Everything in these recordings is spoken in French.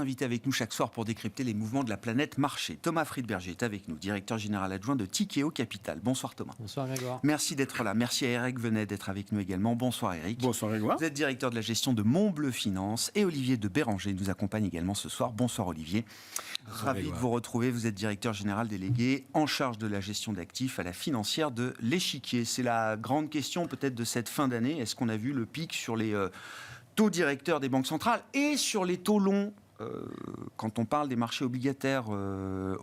invités avec nous chaque soir pour décrypter les mouvements de la planète marché. Thomas Friedberger est avec nous, directeur général adjoint de Tikehau Capital. Bonsoir Thomas. Bonsoir Grégoire. Merci d'être là. Merci à Eric Venet d'être avec nous également. Bonsoir Eric. Bonsoir Grégoire. Vous êtes directeur de la gestion de Montbleu Finance et Olivier de Béranger nous accompagne également ce soir. Bonsoir Olivier. Ravi de vous retrouver. Vous êtes directeur général délégué en charge de la gestion d'actifs à la financière de l'Échiquier. C'est la grande question peut-être de cette fin d'année. Est-ce qu'on a vu le pic sur les taux directeurs des banques centrales et sur les taux longs quand on parle des marchés obligataires,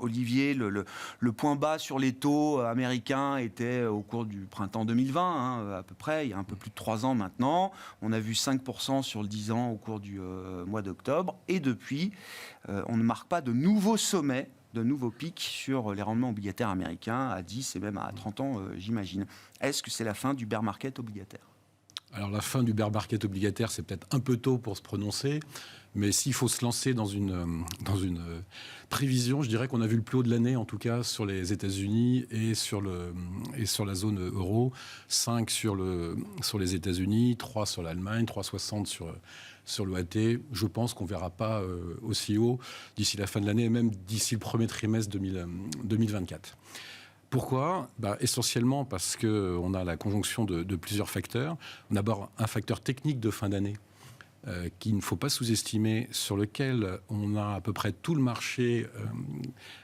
Olivier, le point bas sur les taux américains était au cours du printemps 2020, à peu près, il y a un peu plus de 3 ans maintenant. On a vu 5% sur le 10 ans au cours du mois d'octobre. Et depuis, on ne marque pas de nouveaux sommets, de nouveaux pics sur les rendements obligataires américains à 10 et même à 30 ans, j'imagine. Est-ce que c'est la fin du bear market obligataire ? Alors la fin du bear market obligataire, c'est peut-être un peu tôt pour se prononcer, mais s'il faut se lancer dans une prévision, je dirais qu'on a vu le plus haut de l'année, en tout cas sur les États-Unis et sur la zone euro, 5 sur les États-Unis, 3 sur l'Allemagne, 3,60 sur l'OAT. Je pense qu'on ne verra pas aussi haut d'ici la fin de l'année et même d'ici le premier trimestre 2024. Pourquoi ? Essentiellement parce qu'on a la conjonction de plusieurs facteurs. On a d'abord un facteur technique de fin d'année qu'il ne faut pas sous-estimer, sur lequel on a à peu près tout le marché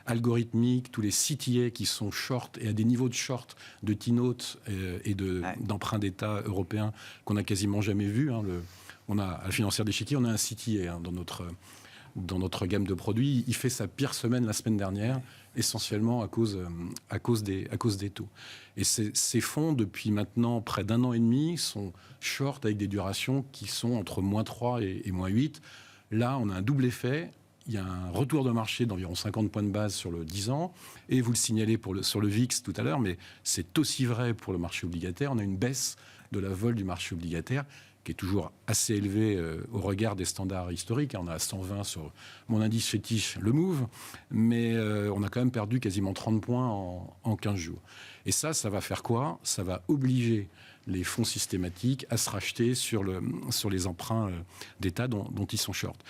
algorithmique, tous les CTA qui sont short et à des niveaux de short de T-note et d'emprunt d'État européen qu'on n'a quasiment jamais vu. On a, à la financière d'Échiquier, on a un CTA dans notre gamme de produits. Il fait sa pire semaine la semaine dernière, essentiellement à cause des taux. Et ces fonds, depuis maintenant près d'1 an et demi, sont short avec des durations qui sont entre -3 et -8. Là, on a un double effet. Il y a un retour de marché d'environ 50 points de base sur le 10 ans. Et vous le signalez sur le VIX tout à l'heure, mais c'est aussi vrai pour le marché obligataire. On a une baisse de la vol du marché obligataire qui est toujours assez élevé au regard des standards historiques. On a 120 sur mon indice fétiche, le Move, mais on a quand même perdu quasiment 30 points en 15 jours. Et ça va faire quoi ? Ça va obliger les fonds systématiques à se racheter sur les emprunts d'État dont ils sont short.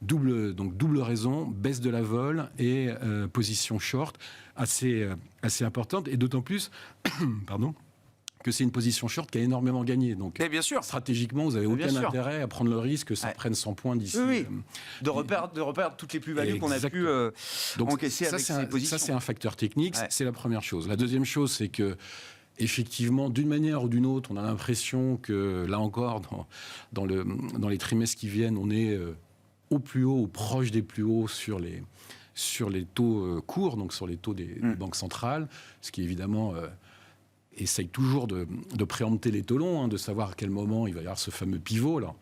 Double raison, baisse de la vol et position short assez importante, et d'autant plus pardon, que c'est une position short qui a énormément gagné. Donc, bien sûr. Stratégiquement, vous n'avez aucun intérêt à prendre le risque que ça prenne 100 points d'ici. Oui. De reperdre toutes les plus-values qu'on a pu encaisser avec ces positions. Ça, c'est un facteur technique, c'est la première chose. La deuxième chose, c'est que effectivement, d'une manière ou d'une autre, on a l'impression que, là encore, dans les trimestres qui viennent, on est au plus haut ou proche des plus hauts sur les taux courts, donc sur les taux des banques centrales, ce qui évidemment essaye toujours de préempter les taux longs, de savoir à quel moment il va y avoir ce fameux pivot. Alors,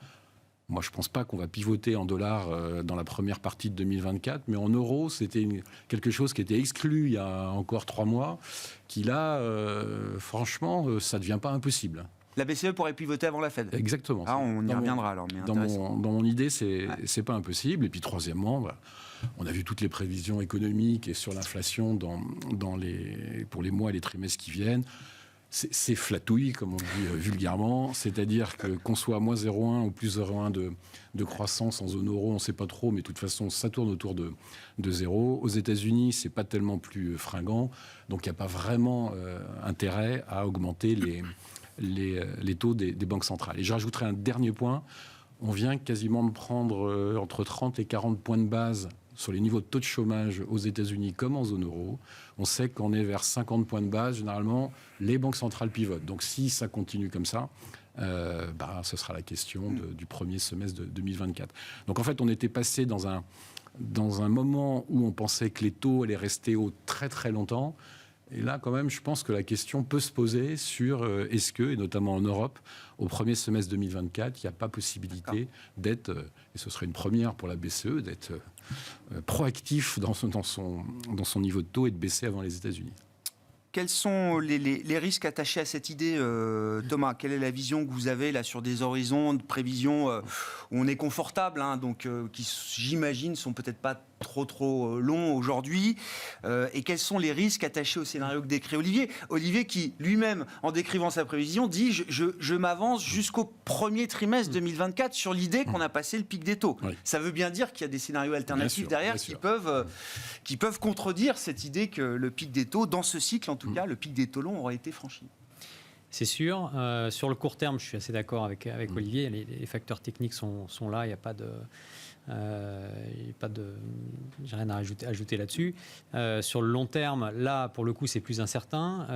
moi, je ne pense pas qu'on va pivoter en dollars dans la première partie de 2024, mais en euros, c'était quelque chose qui était exclu il y a encore 3 mois, qui là, franchement, ça ne devient pas impossible. La BCE pourrait pivoter avant la Fed. Exactement. On y reviendra alors. Mais dans mon idée, c'est pas impossible. Et puis troisièmement, on a vu toutes les prévisions économiques et sur l'inflation pour les mois et les trimestres qui viennent. C'est flatouille, comme on dit vulgairement, c'est-à-dire qu'on soit à -0,1 ou plus 0,1 de croissance en zone euro, on ne sait pas trop, mais de toute façon, ça tourne autour de 0. Aux États-Unis, c'est pas tellement plus fringant, donc il n'y a pas vraiment intérêt à augmenter les taux des banques centrales. Et je rajouterai un dernier point. On vient quasiment de prendre entre 30 et 40 points de base sur les niveaux de taux de chômage aux États-Unis comme en zone euro. On sait qu'on est vers 50 points de base. Généralement, les banques centrales pivotent. Donc, si ça continue comme ça, ce sera la question du premier semestre de 2024. Donc, en fait, on était passé dans un moment où on pensait que les taux allaient rester hauts très, très longtemps. Et là, quand même, je pense que la question peut se poser sur est-ce que, et notamment en Europe, au premier semestre 2024, il n'y a pas possibilité d'être, et ce serait une première pour la BCE, d'être proactif dans son niveau de taux et de baisser avant les États-Unis. Quels sont les risques attachés à cette idée, Thomas ? Quelle est la vision que vous avez là sur des horizons de prévision où on est confortable, donc qui, j'imagine, sont peut-être pas trop long aujourd'hui, et quels sont les risques attachés au scénario que décrit Olivier. Olivier qui lui-même, en décrivant sa prévision, dit je m'avance jusqu'au premier trimestre 2024 sur l'idée qu'on a passé le pic des taux. Oui. Ça veut bien dire qu'il y a des scénarios alternatifs derrière qui peuvent contredire cette idée que le pic des taux, dans ce cycle en tout cas, le pic des taux longs aurait été franchi. C'est sûr. Sur le court terme, je suis assez d'accord avec Olivier. Les facteurs techniques sont là. Il n'y a pas de... j'ai rien à ajouter là-dessus. Sur le long terme, là, pour le coup, c'est plus incertain.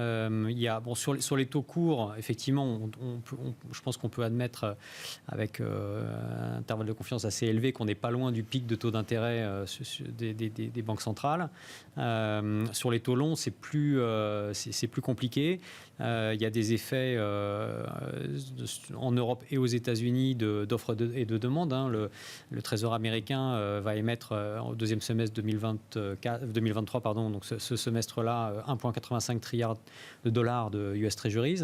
Sur les taux courts, effectivement, je pense qu'on peut admettre, avec un intervalle de confiance assez élevé, qu'on n'est pas loin du pic de taux d'intérêt des banques centrales. Sur les taux longs, c'est plus compliqué. Il y a des effets en Europe et aux États-Unis d'offres et de demande. Le Trésor américain va émettre au deuxième semestre 2023, donc ce semestre-là, 1,85 trilliard de dollars de US Treasuries.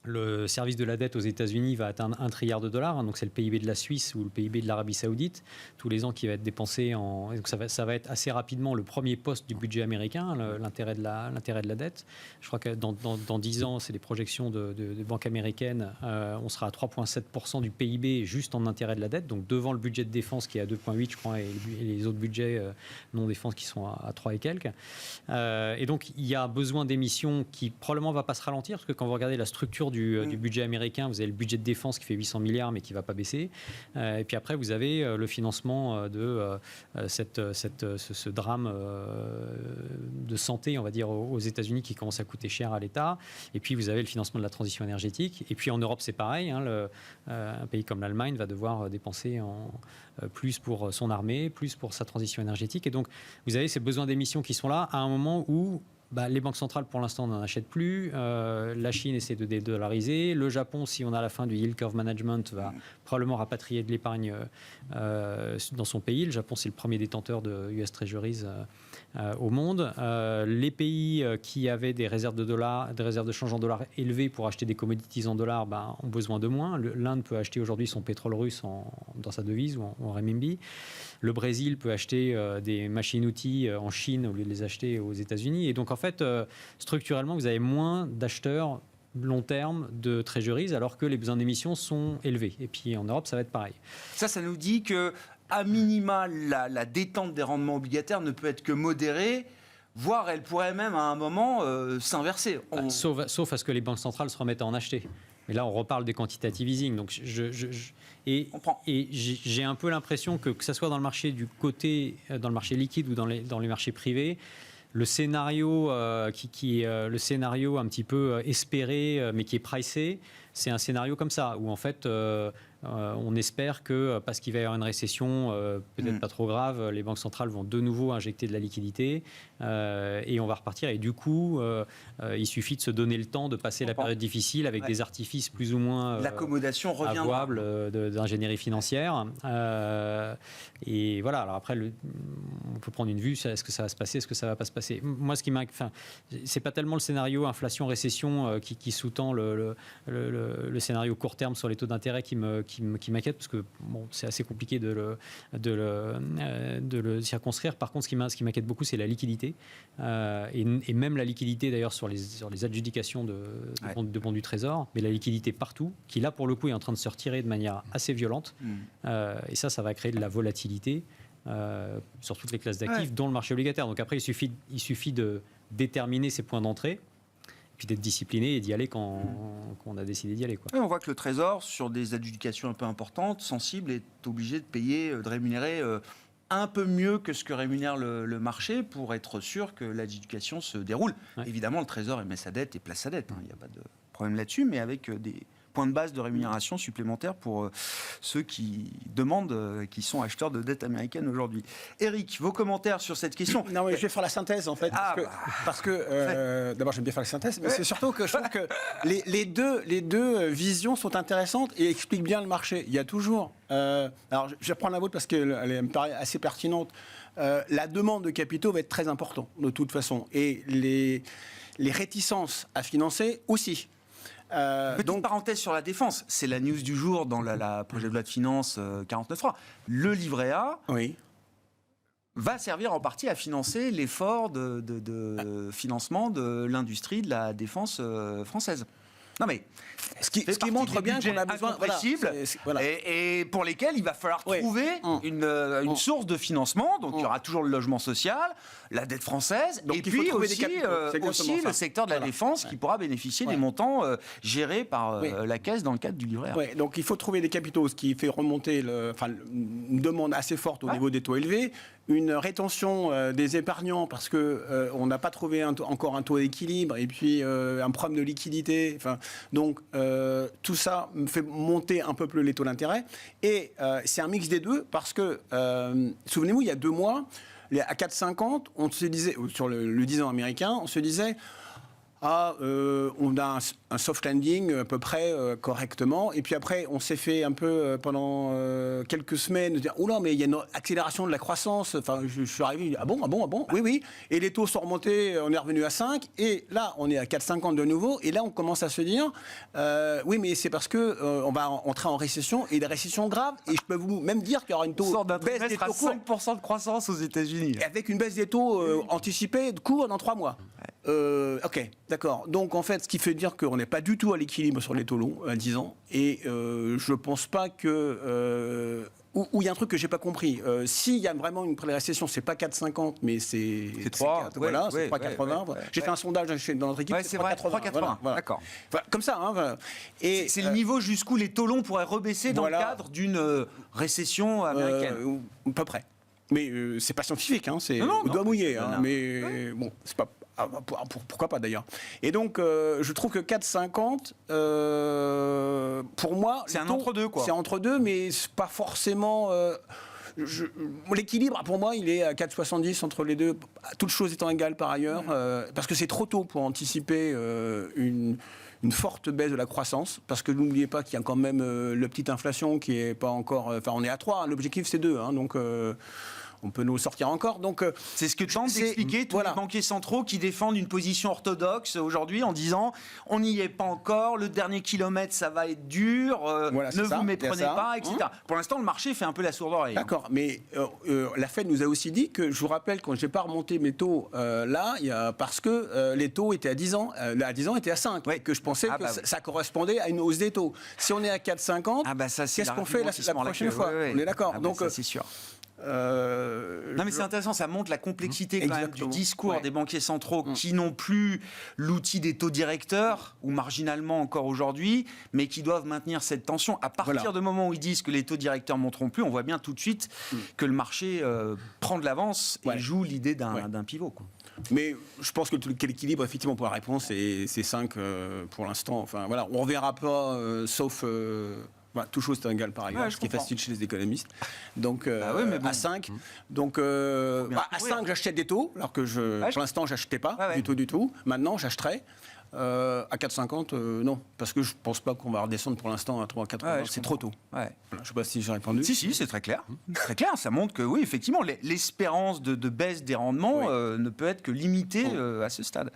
Le service de la dette aux États-Unis va atteindre 1 trilliard de dollars, donc c'est le PIB de la Suisse ou le PIB de l'Arabie Saoudite, tous les ans qui va être dépensé donc ça va être assez rapidement le premier poste du budget américain, l'intérêt de la dette. Je crois que dans 10 ans, c'est des projections de banques américaines, on sera à 3,7% du PIB juste en intérêt de la dette, donc devant le budget de défense qui est à 2,8 je crois, et les autres budgets non défense qui sont à 3 et quelques. Et donc il y a besoin d'émissions qui probablement ne va pas se ralentir, parce que quand vous regardez la structure du budget américain, vous avez le budget de défense qui fait 800 milliards mais qui ne va pas baisser. Et puis après, vous avez le financement de ce drame de santé, on va dire, aux États-Unis qui commence à coûter cher à l'État. Et puis vous avez le financement de la transition énergétique. Et puis en Europe, c'est pareil. Un pays comme l'Allemagne va devoir dépenser plus pour son armée, plus pour sa transition énergétique. Et donc, vous avez ces besoins d'émissions qui sont là à un moment où les banques centrales, pour l'instant, n'en achètent plus. La Chine essaie de dédollariser. Le Japon, si on a la fin du yield curve management, va probablement rapatrier de l'épargne dans son pays. Le Japon, c'est le premier détenteur de US Treasuries au monde. Les pays qui avaient des réserves de change en dollars élevées pour acheter des commodities en dollars ont besoin de moins. L'Inde peut acheter aujourd'hui son pétrole russe dans sa devise ou en renminbi. Le Brésil peut acheter des machines-outils en Chine au lieu de les acheter aux États-Unis. Et donc, en fait, structurellement, vous avez moins d'acheteurs long terme de treasuries, alors que les besoins d'émissions sont élevés. Et puis, en Europe, ça va être pareil. Ça nous dit que, à minima, la détente des rendements obligataires ne peut être que modérée, voire elle pourrait même, à un moment, s'inverser. Sauf à ce que les banques centrales se remettent à en acheter. Mais là, on reparle des quantitative easing. Donc, j'ai un peu l'impression que ça soit dans le marché dans le marché liquide ou dans les marchés privés, le scénario le scénario un petit peu espéré, mais qui est pricé, c'est un scénario comme ça, où en fait, on espère que, parce qu'il va y avoir une récession peut-être pas trop grave, les banques centrales vont de nouveau injecter de la liquidité et on va repartir. Et du coup, il suffit de se donner le temps de passer la période difficile avec des artifices plus ou moins l'accommodation avouables d'ingénierie financière. Et voilà, alors après, on peut prendre une vue, est-ce que ça va se passer, est-ce que ça va pas se passer. Moi, c'est pas tellement le scénario inflation-récession qui sous-tend le scénario court terme sur les taux d'intérêt qui m'inquiète, parce que c'est assez compliqué de le circonscrire. Par contre, ce qui m'inquiète beaucoup, c'est la liquidité. Et même la liquidité, d'ailleurs, sur les adjudications de bons du Trésor, mais la liquidité partout, qui là, pour le coup, est en train de se retirer de manière assez violente. Et ça va créer de la volatilité sur toutes les classes d'actifs, dont le marché obligataire. Donc après, il suffit de déterminer ses points d'entrée, puis d'être discipliné et d'y aller quand on a décidé d'y aller. On voit que le Trésor, sur des adjudications un peu importantes, sensibles, est obligé de rémunérer un peu mieux que ce que rémunère le marché pour être sûr que l'adjudication se déroule. Évidemment, le Trésor émet sa dette et place sa dette. Il n'y a pas de problème là-dessus, mais avec des points de base de rémunération supplémentaires pour ceux qui demandent, qui sont acheteurs de dette américaine aujourd'hui. Eric, vos commentaires sur cette question? Non, mais je vais faire la synthèse, en fait. Parce que d'abord, j'aime bien faire la synthèse, mais c'est surtout que je trouve que les deux visions sont intéressantes et expliquent bien le marché. Il y a toujours... alors, je vais prendre la vôtre parce qu'elle me paraît assez pertinente. La demande de capitaux va être très importante, de toute façon. Et les réticences à financer aussi. Petite parenthèse sur la défense, c'est la news du jour dans la projet de loi de finances 49.3. Le livret A va servir en partie à financer l'effort de financement de l'industrie de la défense française. Non mais, ce qui montre bien qu'on a besoin incompressibles, et pour lesquels il va falloir trouver une source de financement. Donc il y aura toujours le logement social, la dette française, donc, et puis aussi le secteur de la défense qui pourra bénéficier des montants gérés par la Caisse dans le cadre du livret A. Donc il faut trouver des capitaux, ce qui fait remonter une demande assez forte au niveau des taux élevés, une rétention des épargnants parce que on n'a pas trouvé encore un taux d'équilibre, et puis un problème de liquidité. Donc tout ça me fait monter un peu plus les taux d'intérêt, et c'est un mix des deux parce que souvenez-vous, il y a 2 mois, à 4,50, on se disait, sur le 10 ans américain, on se disait on a un soft landing à peu près correctement, et puis après on s'est fait un peu pendant quelques semaines dire oula, mais il y a une accélération de la croissance. Enfin, je suis arrivé, ah bon, oui, et les taux sont remontés, on est revenu à 5, et là on est à 4,50 de nouveau, et là on commence à se dire oui, mais c'est parce que on va entrer en récession, et des récessions graves, et je peux vous même dire qu'il y aura une baisse des taux courts, 5% de croissance aux États-Unis, avec une baisse des taux anticipée de court dans 3 mois. Ok, d'accord. Donc en fait, ce qui fait dire qu'on n'est pas du tout à l'équilibre sur les taux longs à 10 ans. Et je pense pas que... Où il y a un truc que j'ai pas compris. S'il y a vraiment une pré-récession, c'est pas 4,50, mais c'est 3. Voilà, c'est 3,80. J'ai fait un sondage dans notre équipe. C'est 3,80. Voilà. D'accord. Voilà, comme ça. Voilà. Et c'est le niveau jusqu'où les taux longs pourraient rebaisser dans le cadre d'une récession américaine. À peu près. Mais c'est pas scientifique. On doit mouiller. Mais bon, c'est pas... pourquoi pas d'ailleurs. Et donc, je trouve que 4,50, pour moi... C'est un entre-deux, quoi. C'est entre-deux, mais c'est pas forcément... l'équilibre, pour moi, il est à 4,70 entre les deux, toutes choses étant égales par ailleurs, parce que c'est trop tôt pour anticiper une forte baisse de la croissance, parce que n'oubliez pas qu'il y a quand même la petite inflation qui est pas encore... Enfin, on est à 3, l'objectif c'est 2, donc... on peut nous sortir encore. Donc, c'est ce que tentent d'expliquer tous les banquiers centraux qui défendent une position orthodoxe aujourd'hui en disant on n'y est pas encore, le dernier kilomètre ça va être dur, ne vous méprenez pas, etc. Pour l'instant, le marché fait un peu la sourde oreille. D'accord, mais la Fed nous a aussi dit que, je vous rappelle, quand je n'ai pas remonté mes taux parce que les taux étaient à 10 ans, à 10 ans étaient à 5, que je pensais que ça correspondait à une hausse des taux. Si on est à 4,50, qu'est-ce qu'on fait la prochaine fois? On est d'accord. Donc, c'est sûr. Non mais c'est intéressant, ça montre la complexité quand même du discours des banquiers centraux qui n'ont plus l'outil des taux directeurs, ou marginalement encore aujourd'hui, mais qui doivent maintenir cette tension. À partir du moment où ils disent que les taux directeurs ne monteront plus, on voit bien tout de suite que le marché prend de l'avance et joue l'idée d'un pivot, quoi. Mais je pense que l'équilibre, effectivement, pour la réponse, c'est 5 pour l'instant. Enfin, voilà, on ne reverra pas, sauf... tout chose est égal par ailleurs, ce qui est facile chez les économistes. Donc à 5. Donc à 5, j'achète des taux, alors que pour l'instant, j'achetais pas du tout. Maintenant, j'achèterai. À 4,50, non, parce que je ne pense pas qu'on va redescendre pour l'instant à 3,80. C'est trop tôt. Voilà, je ne sais pas si j'ai répondu. Si, c'est très clair. Très clair, ça montre que oui, effectivement, l'espérance de baisse des rendements ne peut être que limitée à ce stade.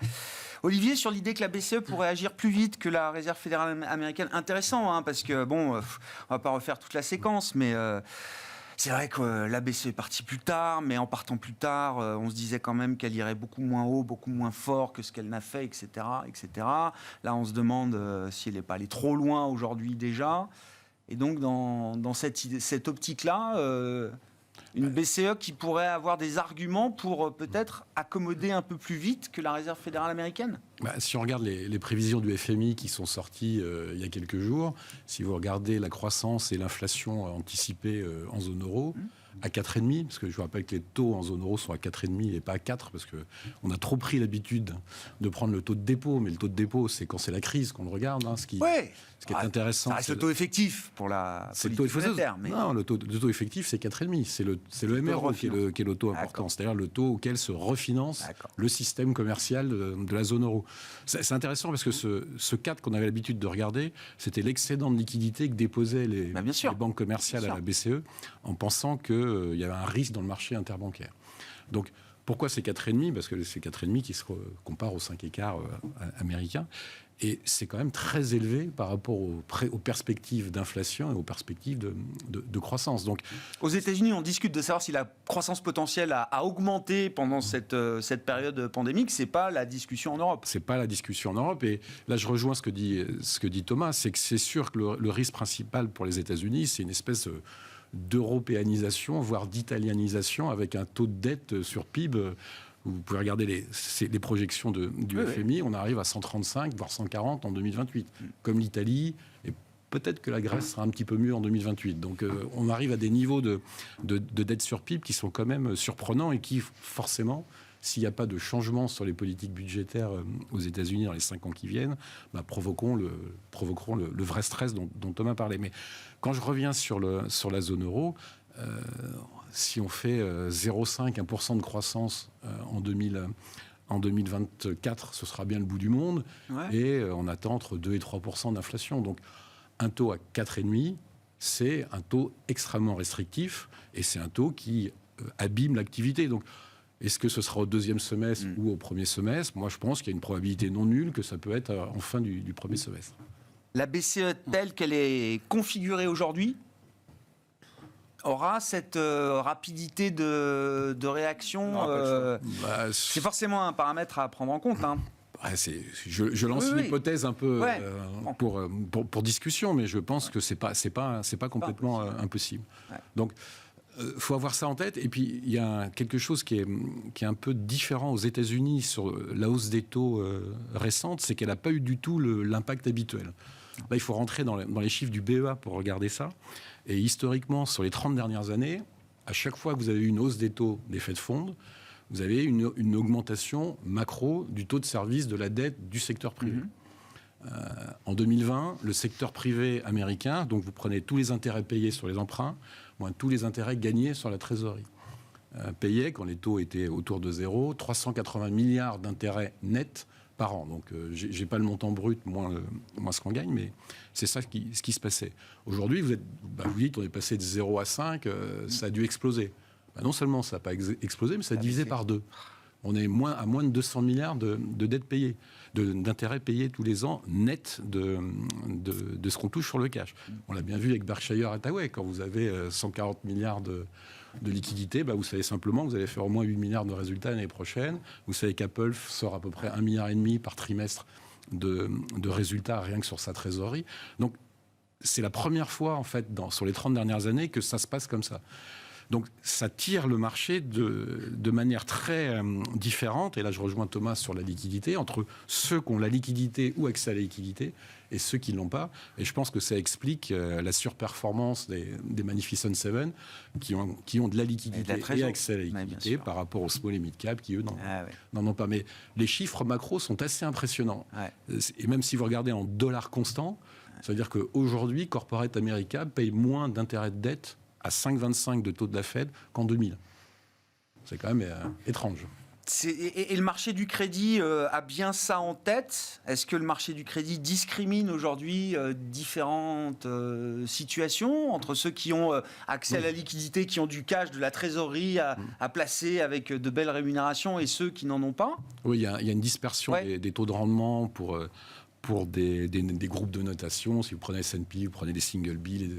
Olivier, sur l'idée que la BCE pourrait agir plus vite que la Réserve fédérale américaine, intéressant, parce que, on ne va pas refaire toute la séquence, mais c'est vrai que la BCE est partie plus tard, mais en partant plus tard, on se disait quand même qu'elle irait beaucoup moins haut, beaucoup moins fort que ce qu'elle n'a fait, etc., etc. Là, on se demande si elle n'est pas allée trop loin aujourd'hui déjà. Et donc, dans cette optique-là... une BCE qui pourrait avoir des arguments pour peut-être accommoder un peu plus vite que la Réserve fédérale américaine ? Si on regarde les prévisions du FMI qui sont sorties il y a quelques jours, si vous regardez la croissance et l'inflation anticipée en zone euro, à 4,5, parce que je vous rappelle que les taux en zone euro sont à 4,5 et pas à 4, parce qu'on a trop pris l'habitude de prendre le taux de dépôt, mais le taux de dépôt, c'est quand c'est la crise qu'on le regarde. Ce qui est intéressant... Ça reste le taux effectif pour la politique monétaire. Mais... Non, le taux effectif, c'est 4,5. C'est le MRO qui est le taux important, c'est-à-dire le taux auquel se refinance le système commercial de la zone euro. C'est intéressant parce que ce cadre qu'on avait l'habitude de regarder, c'était l'excédent de liquidité que déposaient les banques commerciales à la BCE, en pensant qu'il y avait un risque dans le marché interbancaire. Donc, Pourquoi c'est 4,5 ? Parce que c'est 4,5 qui se compare aux 5,25 américains. Et c'est quand même très élevé par rapport aux perspectives d'inflation et aux perspectives de croissance. Donc, aux États-Unis, on discute de savoir si la croissance potentielle a augmenté pendant cette période pandémique. C'est pas la discussion en Europe. C'est pas la discussion en Europe. Et là, je rejoins ce que dit Thomas. C'est que c'est sûr que le risque principal pour les États-Unis, c'est une espèce d'européanisation, voire d'italianisation, avec un taux de dette sur PIB. Vous pouvez regarder les projections du FMI, on arrive à 135, voire 140 en 2028, comme l'Italie, et peut-être que la Grèce sera un petit peu mieux en 2028. Donc on arrive à des niveaux de dette sur PIB qui sont quand même surprenants et qui, forcément, s'il n'y a pas de changement sur les politiques budgétaires aux États-Unis dans les 5 ans qui viennent, provoqueront le vrai stress dont Thomas parlait. Mais quand je reviens sur la zone euro, si on fait 0,5, 1% de croissance en 2024, ce sera bien le bout du monde. Ouais. Et on attend entre 2 et 3% d'inflation. Donc un taux à 4,5, c'est un taux extrêmement restrictif et c'est un taux qui abîme l'activité. Donc est-ce que ce sera au deuxième semestre ou au premier semestre ? Moi, je pense qu'il y a une probabilité non nulle que ça peut être en fin du premier semestre. La BCE telle qu'elle est configurée aujourd'hui aura cette rapidité de réaction. C'est forcément un paramètre à prendre en compte. Hein. Je lance une hypothèse un peu pour discussion, mais je pense que c'est pas complètement impossible. Ouais. Donc, faut avoir ça en tête. Et puis, il y a quelque chose qui est un peu différent aux États-Unis sur la hausse des taux récente, c'est qu'elle n'a pas eu du tout l'impact habituel. Là, il faut rentrer dans les chiffres du BEA pour regarder ça. Et historiquement, sur les 30 dernières années, à chaque fois que vous avez eu une hausse des taux des Fed Funds, vous avez une augmentation macro du taux de service de la dette du secteur privé. En 2020, le secteur privé américain, donc vous prenez tous les intérêts payés sur les emprunts, moins tous les intérêts gagnés sur la trésorerie, payait, quand les taux étaient autour de zéro, 380 milliards d'intérêts nets par an. Donc, je n'ai pas le montant brut, moins ce qu'on gagne, mais c'est ça ce qui se passait. Aujourd'hui, vous dites, on est passé de 0 à 5, ça a dû exploser. Non seulement ça n'a pas explosé, mais ça a divisé par 2. On est à moins de 200 milliards de dettes payées, d'intérêts payés tous les ans, net de ce qu'on touche sur le cash. On l'a bien vu avec Berkshire Hathaway, quand vous avez 140 milliards de liquidités, vous savez simplement que vous allez faire au moins 8 milliards de résultats l'année prochaine. Vous savez qu'Apple sort à peu près 1,5 milliard par trimestre de résultats rien que sur sa trésorerie. Donc, c'est la première fois, en fait, sur les 30 dernières années, que ça se passe comme ça. Donc, ça tire le marché de manière très différente. Et là, je rejoins Thomas sur la liquidité, entre ceux qui ont la liquidité ou accès à la liquidité et ceux qui ne l'ont pas. Et je pense que ça explique la surperformance des Magnificent Seven qui ont de la liquidité et accès à la liquidité par rapport aux small et mid cap qui, eux, n'en ont pas. Mais les chiffres macro sont assez impressionnants. Ouais. Et même si vous regardez en dollars constants, ça veut dire qu'aujourd'hui, Corporate America paye moins d'intérêts de dette à 5,25 de taux de la Fed qu'en 2000. C'est quand même étrange. Et le marché du crédit a bien ça en tête ? Est-ce que le marché du crédit discrimine aujourd'hui différentes situations entre ceux qui ont accès à la liquidité, qui ont du cash, de la trésorerie à placer avec de belles rémunérations et ceux qui n'en ont pas ? Oui, il y a une dispersion des taux de rendement pour des groupes de notation. Si vous prenez S&P, vous prenez les single B, les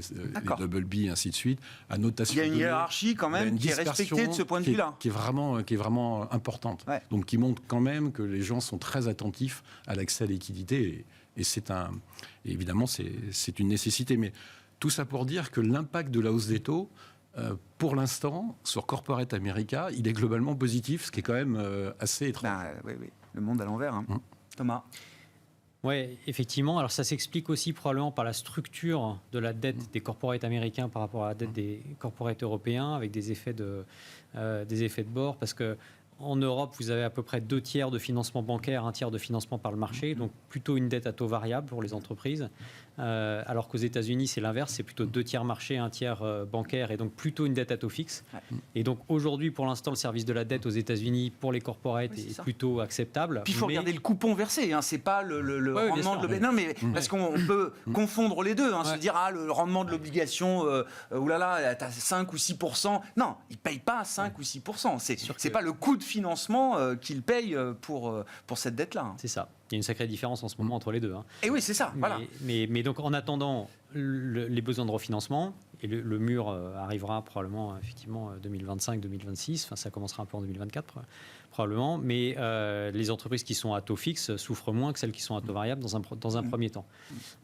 double B, et ainsi de suite. À notation, il y a une hiérarchie quand même qui est respectée de ce point de vue-là. Qui est vraiment importante. Ouais. Donc qui montre quand même que les gens sont très attentifs à l'accès à la liquidité. Et évidemment, c'est une nécessité. Mais tout ça pour dire que l'impact de la hausse des taux, pour l'instant, sur Corporate America, il est globalement positif, ce qui est quand même assez étrange. Oui, le monde à l'envers. Hein. Thomas ? Oui, effectivement. Alors ça s'explique aussi probablement par la structure de la dette des corporates américains par rapport à la dette des corporates européens, avec des effets de bord, parce que en Europe, vous avez à peu près 2 tiers de financement bancaire, 1 tiers de financement par le marché, donc plutôt une dette à taux variable pour les entreprises. Alors qu'aux États-Unis, c'est l'inverse, c'est plutôt 2 tiers marché, 1 tiers bancaire, et donc plutôt une dette à taux fixe. Et donc aujourd'hui, pour l'instant, le service de la dette aux États-Unis pour les corporates est plutôt acceptable. Puis il faut regarder le coupon versé, hein, c'est pas le rendement de l'obligation. Non, mais parce qu'on peut confondre les deux, se dire le rendement de l'obligation, oulala, t'as 5 ou 6%. Non, ils payent pas 5 ou 6%. C'est pas le coût de financement qu'ils payent pour cette dette-là. C'est ça. Il y a une sacrée différence en ce moment entre les deux. Et oui, c'est ça. Voilà. Mais donc, en attendant les besoins de refinancement, et le mur arrivera probablement, effectivement, 2025-2026, enfin, ça commencera un peu en 2024, probablement, mais les entreprises qui sont à taux fixe souffrent moins que celles qui sont à taux variable dans un premier temps.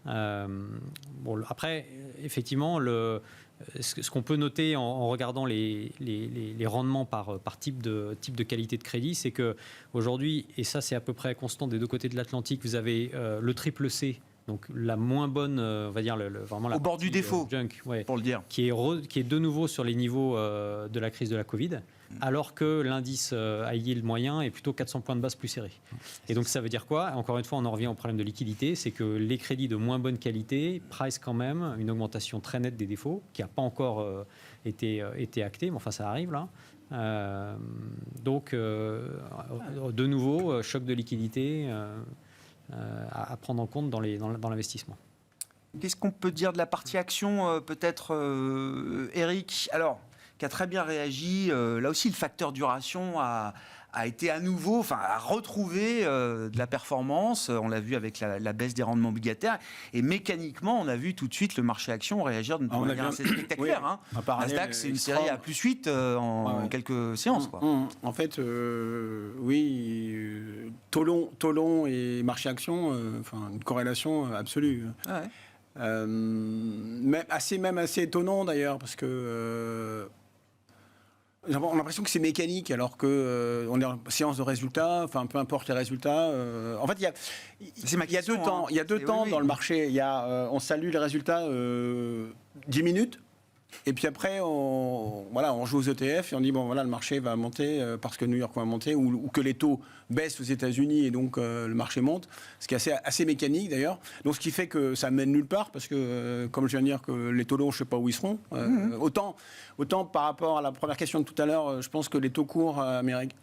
Après, effectivement, ce qu'on peut noter en regardant les rendements par type de qualité de crédit, c'est qu'aujourd'hui, et ça c'est à peu près constant des deux côtés de l'Atlantique, vous avez le triple C, donc la moins bonne, on va dire vraiment la au bord du défaut, junk, pour le dire, qui est de nouveau sur les niveaux de la crise de la Covid, alors que l'indice high yield moyen est plutôt 400 points de base plus serré. Et donc ça veut dire quoi? Encore une fois, on en revient au problème de liquidité, c'est que les crédits de moins bonne qualité pricent quand même une augmentation très nette des défauts, qui n'a pas encore été actée, mais enfin ça arrive là. Donc de nouveau, choc de liquidité à prendre en compte dans l'investissement. Qu'est-ce qu'on peut dire de la partie action, peut-être, Eric? Alors, qui a très bien réagi. Là aussi, le facteur duration a été à nouveau, a retrouvé de la performance. On l'a vu avec la baisse des rendements obligataires. Et mécaniquement, on a vu tout de suite le marché action réagir de manière assez spectaculaire. Oui, Nasdaq, c'est une série à plus 8 en quelques séances. Quoi. En fait, oui, taux long et marché action, une corrélation absolue. Même assez étonnant d'ailleurs, parce que on a l'impression que c'est mécanique, alors que on est en séance de résultats. Peu importe les résultats. En fait, il y a deux temps dans le marché. On salue les résultats 10 minutes. Et puis après, on joue aux ETF et on dit le marché va monter parce que New York va monter, ou que les taux baissent aux États-Unis et donc le marché monte, ce qui est assez mécanique d'ailleurs. Donc ce qui fait que ça mène nulle part, parce que comme je viens de dire que les taux longs, je ne sais pas où ils seront. Autant par rapport à la première question de tout à l'heure, je pense que les taux courts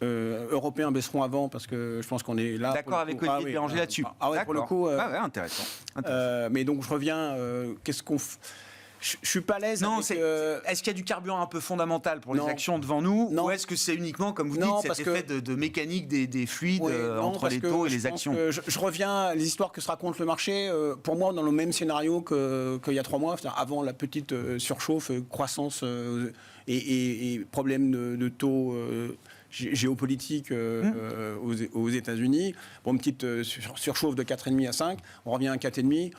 européens baisseront avant, parce que je pense qu'on est là. D'accord avec Olivier Béranger là-dessus. Pour le coup. Intéressant. Mais donc je reviens. Qu'est-ce qu'on je suis pas à l'aise. Non, est-ce qu'il y a du carburant un peu fondamental pour les actions devant nous, ou est-ce que c'est uniquement, comme vous dites, cet effet de mécanique des fluides entre les taux et les actions? Je reviens à les histoires que se raconte le marché. Pour moi, dans le même scénario qu'il y a 3 mois, avant la petite surchauffe, croissance et problème de taux géopolitique aux États-Unis. Une petite surchauffe de 4,5 à 5, on revient à 4,5.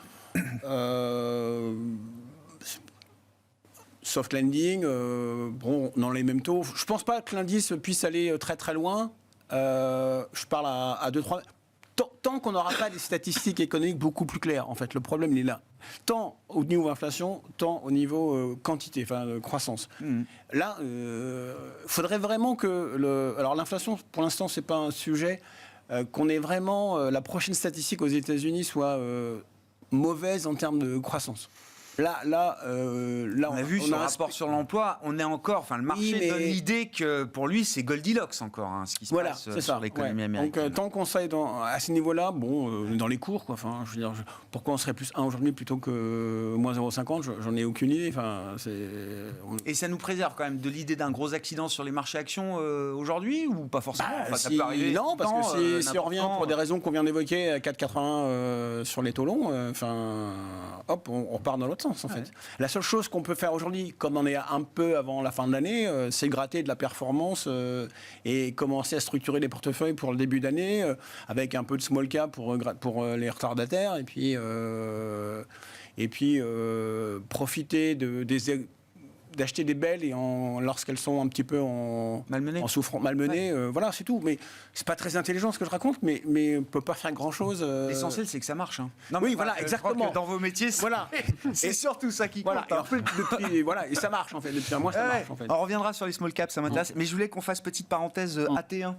Soft landing, dans les mêmes taux. Je ne pense pas que l'indice puisse aller très très loin. Je parle à 2-3... Tant qu'on n'aura pas des statistiques économiques beaucoup plus claires, en fait, le problème il est là. Tant au niveau inflation, tant au niveau quantité, croissance. Là, faudrait vraiment que... Alors l'inflation, pour l'instant, c'est pas un sujet, qu'on ait vraiment... la prochaine statistique aux États-Unis soit mauvaise en termes de croissance. Là, on a vu sur le rapport sur l'emploi, on est encore, le marché donne l'idée que pour lui c'est Goldilocks encore, ce qui se passe sur l'économie américaine. Donc tant qu'on serait à ce niveau-là, dans les cours, je veux dire, pourquoi on serait plus 1 aujourd'hui plutôt que moins 0,50, j'en ai aucune idée. Et ça nous préserve quand même de l'idée d'un gros accident sur les marchés actions aujourd'hui, ou pas forcément? Ça peut arriver. Non, parce que si on revient pour des raisons qu'on vient d'évoquer à 4,80 sur les taux longs, on repart dans l'autre sens. En fait. La seule chose qu'on peut faire aujourd'hui, comme on est un peu avant la fin de l'année, c'est gratter de la performance et commencer à structurer les portefeuilles pour le début d'année, avec un peu de small cap pour les retardataires, et puis profiter d'acheter des belles lorsqu'elles sont un petit peu malmenées. En souffrance, malmenées. Voilà, c'est tout. Mais c'est pas très intelligent ce que je raconte, mais on peut pas faire grand chose. L'essentiel, c'est que ça marche. Non, oui, voilà, exactement. Je crois que dans vos métiers, c'est surtout ça qui compte. Et ça marche en fait. Depuis un mois, ça marche en fait. On reviendra sur les small caps, ça m'intéresse. Mais je voulais qu'on fasse petite parenthèse AT1.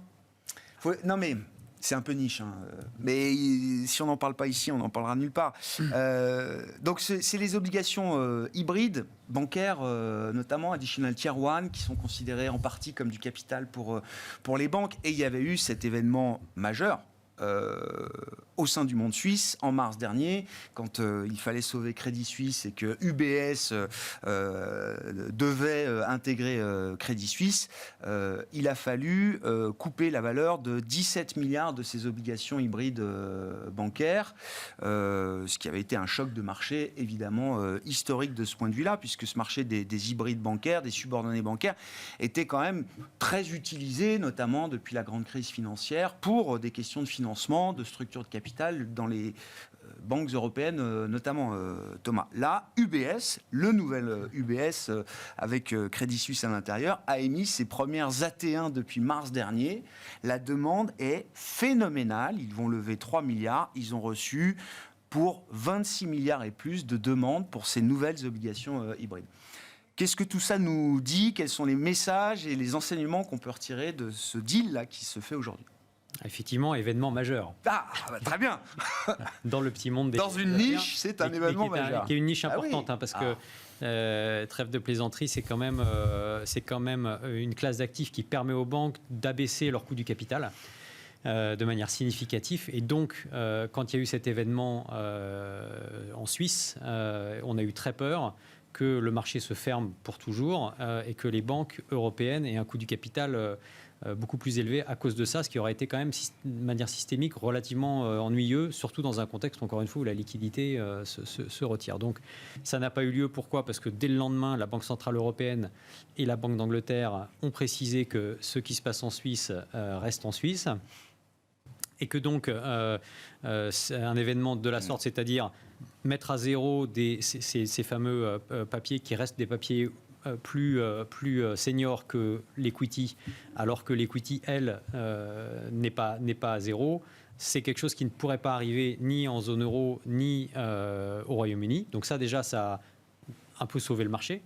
Non mais. C'est un peu niche, mais si on n'en parle pas ici, on n'en parlera nulle part. Donc c'est les obligations hybrides, bancaires notamment, Additional Tier 1, qui sont considérées en partie comme du capital pour les banques. Et il y avait eu cet événement majeur au sein du monde suisse en mars dernier, quand il fallait sauver Crédit Suisse et que UBS devait intégrer Crédit Suisse, il a fallu couper la valeur de 17 milliards de ces obligations hybrides bancaires, ce qui avait été un choc de marché évidemment historique de ce point de vue-là, puisque ce marché des hybrides bancaires, des subordonnés bancaires, était quand même très utilisé, notamment depuis la grande crise financière, pour des questions de financement, de structure de capital dans les banques européennes, notamment Thomas. Là, UBS, le nouvel UBS avec Crédit Suisse à l'intérieur, a émis ses premières AT1 depuis mars dernier. La demande est phénoménale. Ils vont lever 3 milliards. Ils ont reçu pour 26 milliards et plus de demandes pour ces nouvelles obligations hybrides. Qu'est-ce que tout ça nous dit? Quels sont les messages et les enseignements qu'on peut retirer de ce deal-là qui se fait aujourd'hui? Effectivement, événement majeur. Ah, très bien. Dans le petit monde des... Dans une niche, c'est un événement majeur. Qui est une niche importante, oui. parce que, trêve de plaisanterie, c'est quand même une classe d'actifs qui permet aux banques d'abaisser leur coût du capital de manière significative. Et donc, quand il y a eu cet événement en Suisse, on a eu très peur que le marché se ferme pour toujours et que les banques européennes aient un coût du capital beaucoup plus élevé à cause de ça, ce qui aurait été quand même de manière systémique relativement ennuyeux, surtout dans un contexte, encore une fois, où la liquidité se retire. Donc ça n'a pas eu lieu. Pourquoi? Parce que dès le lendemain, la Banque Centrale Européenne et la Banque d'Angleterre ont précisé que ce qui se passe en Suisse reste en Suisse, et que donc c'est un événement de la sorte, c'est-à-dire mettre à zéro ces fameux papiers qui restent des papiers plus senior que l'equity, alors que l'equity, elle, n'est pas à zéro. C'est quelque chose qui ne pourrait pas arriver ni en zone euro, ni au Royaume-Uni. Donc ça, déjà, ça a un peu sauvé le marché.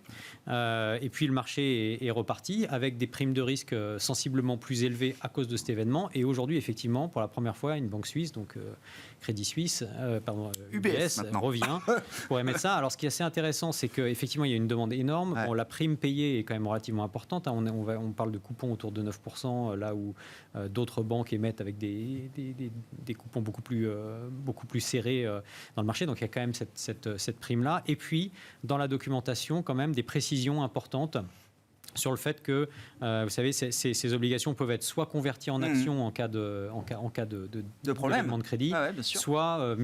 Et puis le marché est reparti avec des primes de risque sensiblement plus élevées à cause de cet événement. Et aujourd'hui, effectivement, pour la première fois, une banque suisse, donc Crédit Suisse, UBS revient pour émettre ça. Alors ce qui est assez intéressant, c'est qu'effectivement, il y a une demande énorme. Ouais. Bon, la prime payée est quand même relativement importante. On parle de coupons autour de 9%, là où d'autres banques émettent avec des coupons beaucoup plus serrés dans le marché. Donc il y a quand même cette prime-là. Et puis, dans la documentation, quand même, des précisions importantes sur le fait que, vous savez, ces obligations peuvent être soit converties en actions en cas de problème de crédit, sûr. soit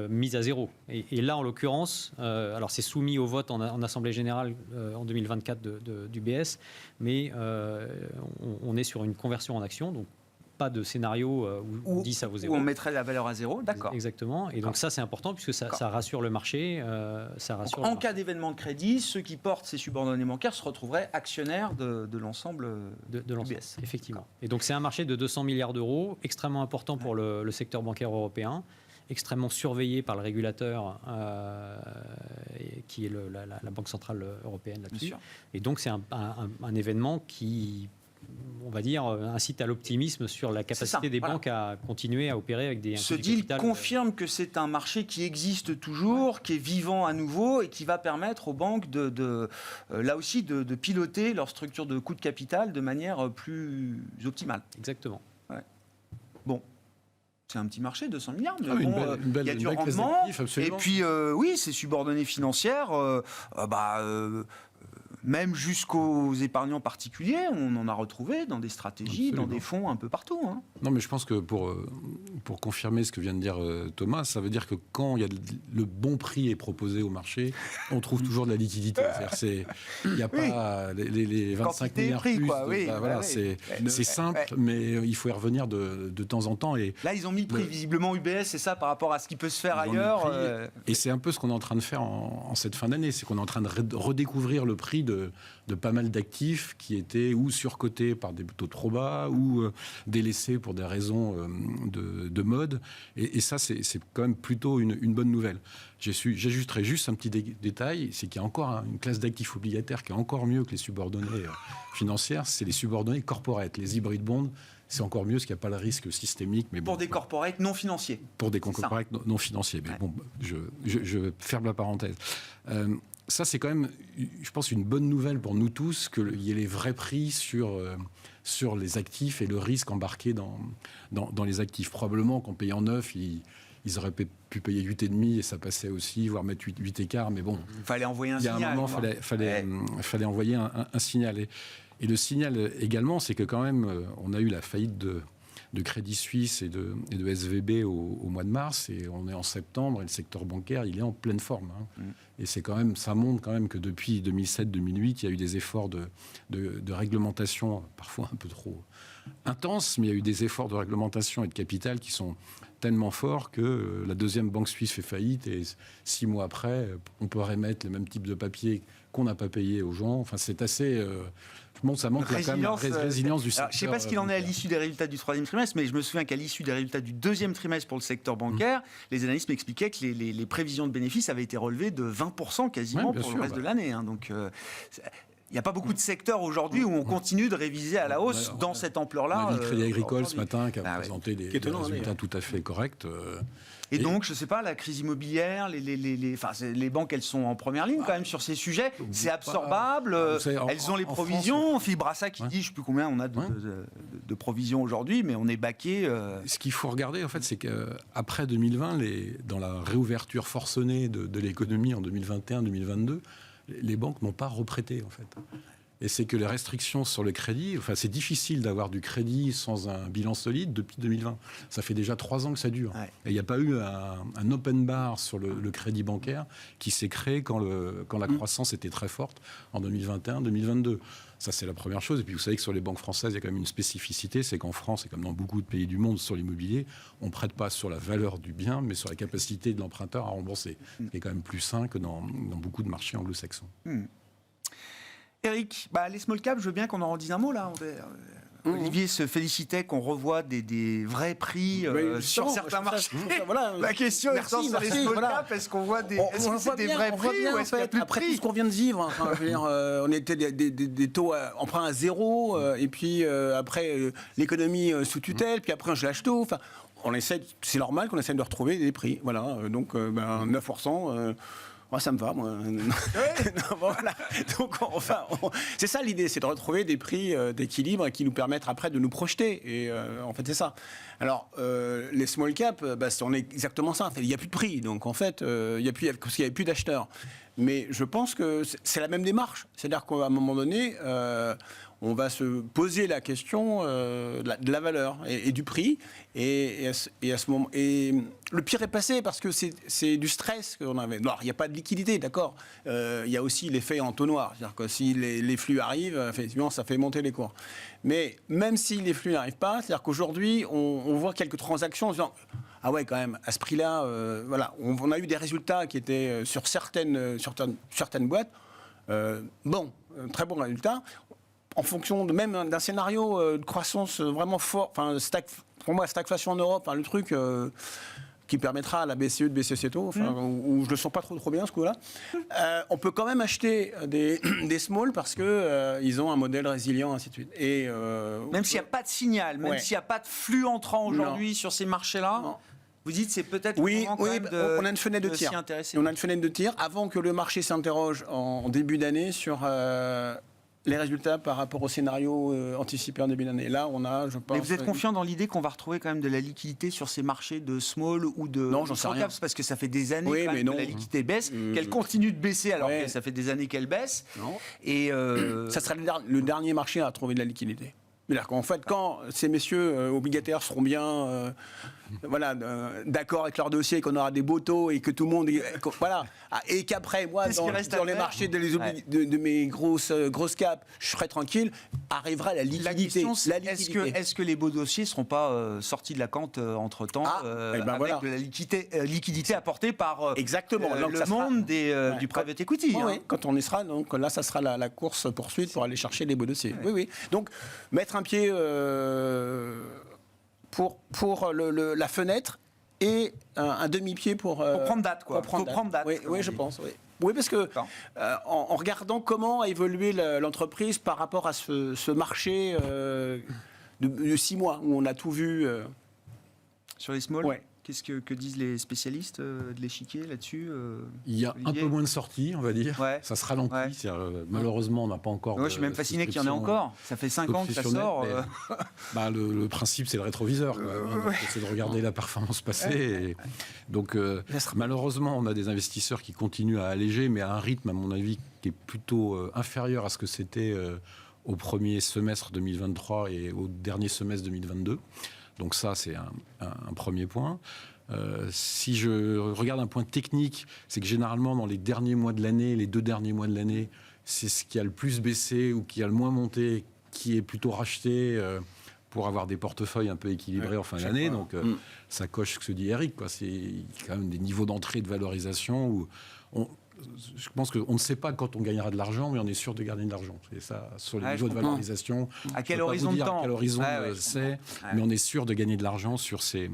mises à zéro. Et là, en l'occurrence, alors c'est soumis au vote en Assemblée Générale en 2024 du BS, mais on est sur une conversion en actions, donc pas de scénario où on dit ça vaut zéro. Où on mettrait la valeur à zéro, d'accord. Exactement. Et donc ça, c'est important puisque ça rassure le marché. En cas d'événement de crédit, ceux qui portent ces subordonnés bancaires se retrouveraient actionnaires de l'ensemble de UBS. Effectivement. Et donc c'est un marché de 200 milliards d'euros, extrêmement important pour le secteur bancaire européen, extrêmement surveillé par le régulateur qui est la Banque Centrale Européenne là-dessus. Et donc c'est un événement qui, on va dire, incite à l'optimisme sur la capacité des banques à continuer à opérer avec des... Ce deal confirme que c'est un marché qui existe toujours, qui est vivant à nouveau et qui va permettre aux banques là aussi de piloter leur structure de coût de capital de manière plus optimale. Exactement. Ouais. Bon. C'est un petit marché, 200 milliards, mais il y a du rendement. Et puis, oui, ces subordonnées financières, même jusqu'aux épargnants particuliers, on en a retrouvé dans des stratégies, dans des fonds un peu partout. Hein. Non, mais je pense que pour confirmer ce que vient de dire Thomas, ça veut dire que quand le bon prix est proposé au marché, on trouve toujours de la liquidité. Il n'y a pas les 25 milliards prix, plus. Quoi, c'est simple, mais il faut y revenir de temps en temps. Et là, ils ont mis le prix, visiblement, UBS, c'est ça, par rapport à ce qui peut se faire ailleurs. Et c'est un peu ce qu'on est en train de faire en cette fin d'année. C'est qu'on est en train de redécouvrir le prix de pas mal d'actifs qui étaient ou surcotés par des taux trop bas ou délaissés pour des raisons de mode. Et ça, c'est quand même plutôt une bonne nouvelle. J'ajusterai juste un petit détail, c'est qu'il y a encore une classe d'actifs obligataires qui est encore mieux que les subordonnées financières, c'est les subordonnées corporate, les hybrid bonds. C'est encore mieux parce qu'il n'y a pas le risque systémique. Mais pour des corporates non financiers. Pour des corporates non financiers. Mais bon, je ferme la parenthèse. Ça, c'est quand même, je pense, une bonne nouvelle pour nous tous qu'il y ait les vrais prix sur sur les actifs et le risque embarqué dans les actifs. Probablement qu'en payant 9, ils auraient pu payer 8,5 et ça passait aussi, voire mettre 8 écarts. Mais bon, il fallait envoyer un signal. Il y a un moment, fallait envoyer un signal. Et le signal également, c'est que quand même, on a eu la faillite de Crédit Suisse et de SVB au mois de mars, et on est en septembre, et le secteur bancaire, il est en pleine forme. Et c'est quand même, ça montre quand même que depuis 2007-2008, il y a eu des efforts de réglementation, parfois un peu trop intenses, mais il y a eu des efforts de réglementation et de capital qui sont tellement forts que la deuxième banque suisse fait faillite, et 6 mois après, on peut remettre le même type de papier qu'on n'a pas payé aux gens. Enfin, c'est assez... Bon, ça montre quand même la résilience du secteur. Je ne sais pas ce qu'il en est à l'issue des résultats du 3e trimestre, mais je me souviens qu'à l'issue des résultats du 2e trimestre pour le secteur bancaire, les analystes m'expliquaient que les prévisions de bénéfices avaient été relevées de 20% quasiment pour le reste de l'année. Donc, il n'y a pas beaucoup de secteurs aujourd'hui où on continue de réviser à la hausse dans cette ampleur-là. On a vu le Crédit Agricole ce matin qui a présenté des résultats tout à fait corrects. Et donc, je ne sais pas, la crise immobilière, les banques, elles sont en première ligne quand même sur ces sujets. C'est absorbable, elles ont les provisions. Philippe Brassac qui dit, je ne sais plus combien on a de provisions aujourd'hui, mais on est baqué. Ce qu'il faut regarder, en fait, c'est qu'après 2020, dans la réouverture forcenée de l'économie en 2021-2022, les banques n'ont pas reprêté, en fait. Et c'est que les restrictions sur le crédit, enfin, c'est difficile d'avoir du crédit sans un bilan solide depuis 2020. Ça fait déjà 3 ans que ça dure. Ouais. Et il n'y a pas eu un open bar sur le crédit bancaire qui s'est créé quand la croissance était très forte en 2021-2022. Ça, c'est la première chose. Et puis, vous savez que sur les banques françaises, il y a quand même une spécificité, c'est qu'en France, et comme dans beaucoup de pays du monde sur l'immobilier, on ne prête pas sur la valeur du bien, mais sur la capacité de l'emprunteur à rembourser. Ce qui est quand même plus sain que dans beaucoup de marchés anglo-saxons. Eric, les small caps, je veux bien qu'on en dise un mot là. Olivier se félicitait qu'on revoie des vrais prix sur certains marchés. La question est sur les small caps, est-ce qu'on voit des vrais prix ou est-ce qu'il y a plus de après prix tout ce qu'on vient de vivre, enfin, je veux dire, on était des taux emprunts à 0, et puis après l'économie sous tutelle, puis après un gelage taux. Enfin, c'est normal qu'on essaie de retrouver des prix. Voilà, donc 9%. Moi, ça me va, moi. Voilà. Donc, c'est ça l'idée, c'est de retrouver des prix d'équilibre qui nous permettent après de nous projeter. Et en fait, c'est ça. Alors, les small caps, on est exactement ça. Il n'y a plus de prix. Donc, en fait, il n'y avait plus d'acheteurs. Mais je pense que c'est la même démarche. C'est-à-dire qu'à un moment donné, on va se poser la question de la valeur et du prix. Et à ce moment, et le pire est passé parce que c'est du stress qu'on avait. Alors, il n'y a pas de liquidité, d'accord. Il y a aussi l'effet entonnoir. C'est-à-dire que si les flux arrivent, effectivement, ça fait monter les cours. Mais même si les flux n'arrivent pas, c'est-à-dire qu'aujourd'hui, on voit quelques transactions en disant ah ouais, quand même, à ce prix-là, voilà, on a eu des résultats qui étaient sur certaines boîtes. Très bons résultats. En fonction même d'un scénario de croissance vraiment fort, enfin, pour moi, stagflation en Europe, le truc qui permettra à la BCE de baisser ses taux, où je ne le sens pas trop bien ce coup-là. On peut quand même acheter des small parce qu'ils ont un modèle résilient, ainsi de suite. Et, même s'il n'y a pas de signal, même s'il n'y a pas de flux entrant aujourd'hui sur ces marchés-là, vous dites c'est peut-être on a une fenêtre de tir. On a une fenêtre de tir avant que le marché s'interroge en début d'année sur les résultats par rapport au scénario anticipé en début d'année. Là, on a, je pense... Mais vous êtes confiant dans l'idée qu'on va retrouver quand même de la liquidité sur ces marchés de small ou de... Non, j'en sais rien. Parce que ça fait des années que la liquidité baisse, qu'elle continue de baisser alors que ça fait des années qu'elle baisse. Non. Et ça sera le dernier marché à trouver de la liquidité. C'est-à-dire qu'en fait, quand ces messieurs obligataires seront bien d'accord avec leur dossier, qu'on aura des beaux taux et que tout le monde... et qu'après, moi, dans les marchés de mes grosses caps, je serai tranquille, arrivera la liquidité. Est-ce que les beaux dossiers ne seront pas sortis de la cante entre-temps avec de la liquidité apportée par le monde du private equity quand on y sera, donc là, ça sera la course poursuite pour aller chercher les beaux dossiers. Oui. Donc, mettre un pied pour la fenêtre et un demi-pied pour prendre date, quoi. Pour prendre date. Oui, je pense. Oui, parce que en regardant comment a évolué l'entreprise par rapport à ce marché de 6 mois où on a tout vu. Sur les small. Qu'est-ce que disent les spécialistes de l'échiquier là-dessus Il y a Olivier un peu moins de sorties, on va dire. Ouais. Ça se ralentit. Ouais. Malheureusement, on n'a pas encore. Moi, je suis même fasciné qu'il y en ait encore. Ça fait 5 ans que ça sort. Le principe, c'est le rétroviseur. C'est de regarder la performance passée. Donc, malheureusement, on a des investisseurs qui continuent à alléger, mais à un rythme, à mon avis, qui est plutôt inférieur à ce que c'était au premier semestre 2023 et au dernier semestre 2022. Donc ça, c'est un premier point. Si je regarde un point technique, c'est que généralement, dans les derniers mois de l'année, les 2 derniers mois de l'année, c'est ce qui a le plus baissé ou qui a le moins monté, qui est plutôt racheté pour avoir des portefeuilles un peu équilibrés en fin d'année. Donc ça coche ce que dit Eric, quoi. C'est quand même des niveaux d'entrée et de valorisation où je pense qu'on ne sait pas quand on gagnera de l'argent, mais on est sûr de gagner de l'argent. C'est ça, sur les niveaux de valorisation. À quel horizon de temps ? À quel horizon c'est, mais on est sûr de gagner de l'argent sur ces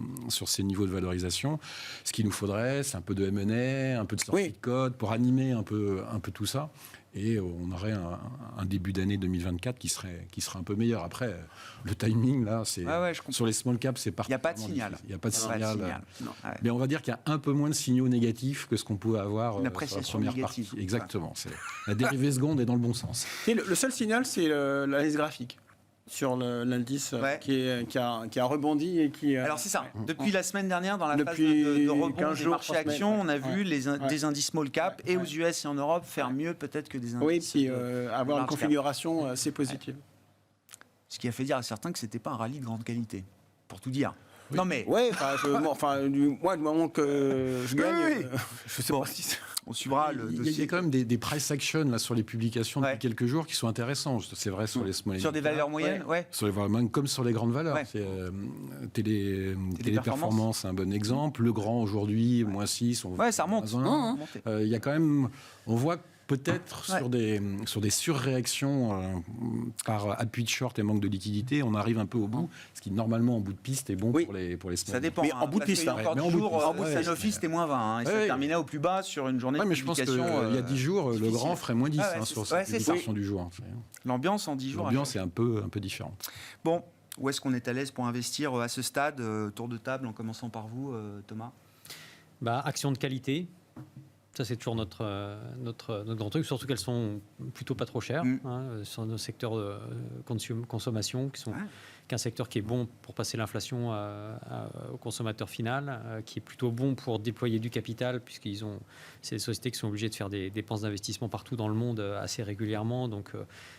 niveaux de valorisation. Ce qu'il nous faudrait, c'est un peu de M&A, un peu de sortie de code pour animer un peu tout ça. Et on aurait un début d'année 2024 qui serait un peu meilleur. Après, le timing, là, c'est sur les small caps, c'est parti. Il n'y a pas de signal. Il n'y a pas de signal. Mais on va dire qu'il y a un peu moins de signaux négatifs que ce qu'on pouvait avoir sur la première négative. partie. Exactement. La dérivée seconde est dans le bon sens. Et le seul signal, c'est l'analyse graphique sur l'indice qui a rebondi et qui... Alors c'est ça, depuis la semaine dernière, dans la phase de rebond des marchés actions, on a vu des indices small cap et aux US et en Europe faire mieux peut-être que des indices... Oui, puis avoir une configuration assez positive. Ce qui a fait dire à certains que ce n'était pas un rallye de grande qualité, pour tout dire. Oui. Non mais... Moi, du moment que je gagne, je sais pas si... On suivra le dossier. Il y a quand même des price actions là, sur les publications depuis quelques jours qui sont intéressants. C'est vrai sur les small. Sur des valeurs moyennes, sur les valeurs moyennes comme sur les grandes valeurs. Téléperformance, c'est un bon exemple. Le Grand aujourd'hui, moins 6. Ça remonte. Il y a quand même... On voit peut-être sur des surréactions par appui de short et manque de liquidité, on arrive un peu au bout, ce qui normalement en bout de piste est bon pour les small. Ça dépend. Mais en bout de piste, encore 10 jours, en bout de Sanofi, c'était moins 20. Et ça terminait au plus bas sur une journée de publication. Mais je pense qu'il y a 10 jours, le Grand ferait moins 10 sur cette publication du jour. L'ambiance en 10 jours. L'ambiance est un peu différente. Bon, où est-ce qu'on est à l'aise pour investir à ce stade ? Tour de table, en commençant par vous, Thomas. Action de qualité. Ça, c'est toujours notre grand truc, surtout qu'elles sont plutôt pas trop chères sur nos secteurs de consommation, qui est un secteur qui est bon pour passer l'inflation au consommateur final, qui est plutôt bon pour déployer du capital, c'est des sociétés qui sont obligées de faire des dépenses d'investissement partout dans le monde assez régulièrement, donc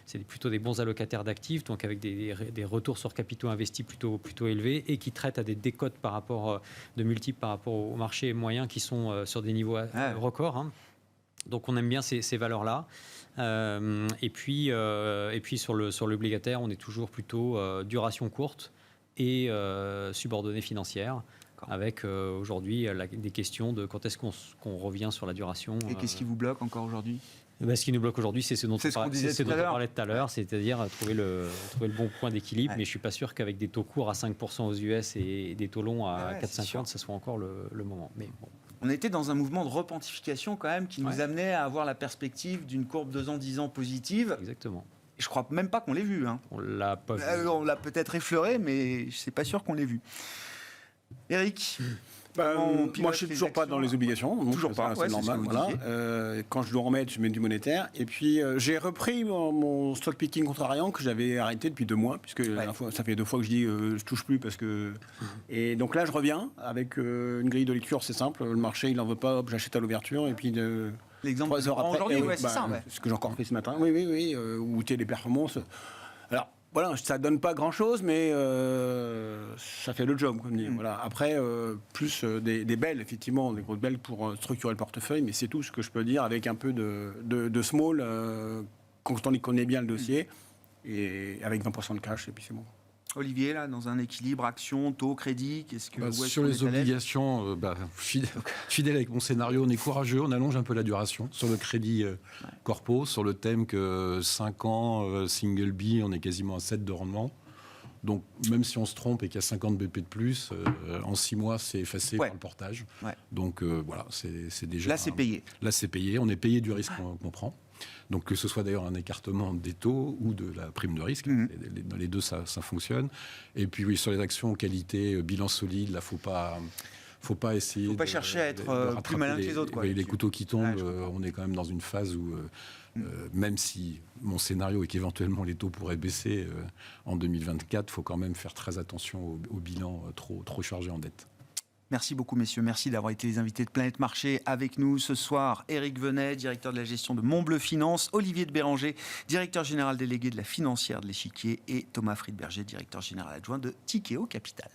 c'est plutôt des bons allocataires d'actifs, donc avec des retours sur capitaux investis plutôt élevés, et qui traitent à des décotes par rapport de multiples par rapport au marché moyen qui sont sur des niveaux records. Donc on aime bien ces valeurs-là. Et puis sur l'obligataire, on est toujours plutôt duration courte et subordonnée financière, avec aujourd'hui des questions de quand est-ce qu'on revient sur la duration. Et qu'est-ce qui vous bloque encore aujourd'hui ? Ce qui nous bloque aujourd'hui, c'est ce dont on parlait tout à l'heure, c'est-à-dire trouver le bon point d'équilibre. Mais je ne suis pas sûr qu'avec des taux courts à 5% aux US et des taux longs à 4,50, ce soit encore le moment. Mais bon. On était dans un mouvement de repentification quand même qui nous amenait à avoir la perspective d'une courbe 2 ans, 10 ans positive. Exactement. Et je crois même pas qu'on l'ait vu. On l'a pas vu. On l'a peut-être effleuré, mais je ne suis pas sûr qu'on l'ait vu. Eric, moi, je ne suis toujours pas dans les obligations. Donc toujours pas, c'est normal. Quand je dois en mettre, je mets du monétaire. Et puis, j'ai repris mon stock picking contrariant que j'avais arrêté depuis 2 mois, puisque ça fait 2 fois que je dis je touche plus parce que. Et donc là, je reviens avec une grille de lecture, c'est simple. Le marché, il n'en veut pas, hop, j'achète à l'ouverture et puis l'exemple 3 heures après. Aujourd'hui, c'est ça. Ce que j'ai encore fait ce matin. Oui. Où tu es les performances. Alors. Voilà, ça donne pas grand-chose, mais ça fait le job, comme dit. Voilà. Après, plus des belles, effectivement, des grosses belles pour structurer le portefeuille, mais c'est tout ce que je peux dire avec un peu de small, quand on y connaît bien le dossier, et avec 20% de cash, et puis c'est bon. Olivier, là, dans un équilibre action, taux, crédit, sur les obligations, fidèle avec mon scénario, on est courageux, on allonge un peu la duration. Sur le crédit corpo, sur le thème que 5 ans, single B, on est quasiment à 7 de rendement. Donc, même si on se trompe et qu'il y a 50 BP de plus, en 6 mois, c'est effacé par le portage. Donc, voilà, c'est déjà... Là, c'est payé. Là, c'est payé. On est payé du risque qu'on prend. Donc que ce soit d'ailleurs un écartement des taux ou de la prime de risque, dans les deux ça fonctionne. Et puis oui, sur les actions qualité, bilan solide, là faut pas faut pas essayer. Faut pas chercher à être plus malin que les autres, quoi. Les couteaux qui tombent, on est quand même dans une phase où, même si mon scénario est qu'éventuellement les taux pourraient baisser en 2024, il faut quand même faire très attention au bilan trop chargé en dette. Merci beaucoup, messieurs. Merci d'avoir été les invités de Planète Marché avec nous ce soir. Éric Venet, directeur de la gestion de Montbleu Finance, Olivier de Béranger, directeur général délégué de la financière de l'Échiquier, et Thomas Friedberger, directeur général adjoint de Tikeo Capital.